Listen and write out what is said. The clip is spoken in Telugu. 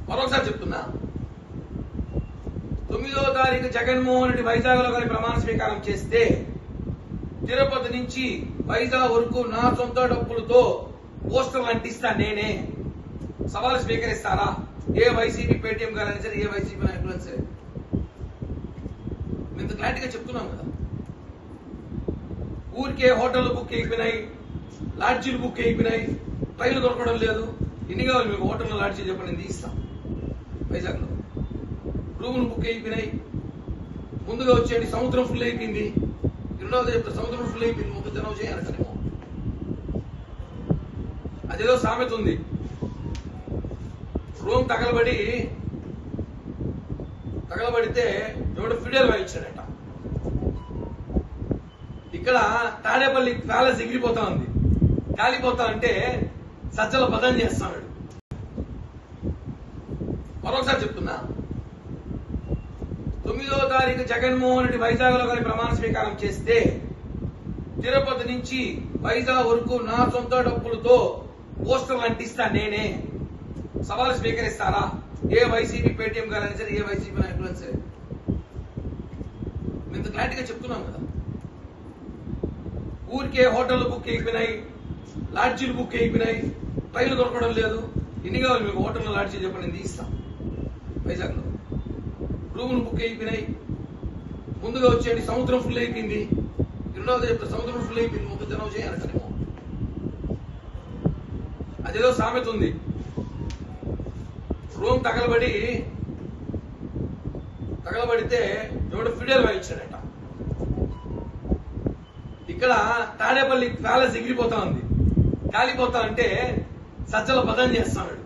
మరొకసారి చెప్తున్నా, 9వ తారీఖు జగన్మోహన్ రెడ్డి వైజాగ్ లో కానీ ప్రమాణ స్వీకారం చేస్తే తిరుపతి నుంచి వైజాగ్ వరకు నా సొంత డబ్బులతో పోస్టర్లు అంటిస్తా నేనే. సవాలు స్వీకరిస్తారా? ఏ వైసీపీ పేటీఎం గారైనా సరే, ఏ వైసీపీ నాయకులు సరే. ఇంత క్లారిటీగా చెప్తున్నాం కదా. ఊరికే హోటల్ బుక్ అయిపోయినాయి, లాడ్జీలు బుక్ అయిపోయినాయి, ట్రైన్లు దొరకడం లేదు. ఎన్ని కావాలి మీకు హోటల్లో లాడ్జీలు చెప్పండి, నేను తీస్తాం. వైజాగ్ లో రూములు బుక్ అయిపోయినాయి. ముందుగా వచ్చేయండి, సముద్రం ఫుల్ అయిపోయింది. రెండవది చెప్తా, సముద్రం ఫుల్ అయిపోయింది, ముందు జనం చేయాలంటారేమో. అదేదో సామెత ఉంది, రూమ్ తగలబడితే ఎవడు ఫిడేల్ వాయించాడట. ఇక్కడ తాడేపల్లి ప్యాలెస్ ఎగిరిపోతా ఉంది. కాలిపోతా అంటే సజ్జల పదం చేస్తాడు. మరొకసారి చెప్తున్నా, 9వ తారీఖు జగన్మోహన్ రెడ్డి వైజాగ్ లో కానీ ప్రమాణ స్వీకారం చేస్తే తిరుపతి నుంచి వైజాగ్ వరకు నా సొంత డబ్బులతో పోస్టర్లు అంటిస్తా నేనే. సవాలు స్వీకరిస్తారా? ఏ వైసీపీ పేటీఎం గారైనా సరే, ఏ వైసీపీ నాయకులు సరే. ఇంత క్లారిటీగా చెప్తున్నాం కదా. ఊరికే హోటల్ బుక్ అయిపోయినాయి, లాడ్జీలు బుక్ అయిపోయినాయి, ట్రైన్లు దొరకడం లేదు. ఎన్ని కావాలి మీకు హోటల్లో లాడ్జీలు చెప్పండి, నేను తీస్తాం. వైజాగ్ లో రూములు బుక్ అయిపోయినాయి. ముందుగా వచ్చేయండి, సముద్రం ఫుల్ అయిపోయింది. రెండవది చెప్తా, సముద్రం ఫుల్ అయిపోయింది, ముందు జనం చేయాలంటారేమో. అదేదో సామెత ఉంది, రూమ్ తగలబడితే ఎవడు ఫిడేల్ వాయించాడట. ఇక్కడ తాడేపల్లి ప్యాలెస్ ఎగిరిపోతా ఉంది. కాలిపోతా అంటే సజ్జల పదం చేస్తాడు.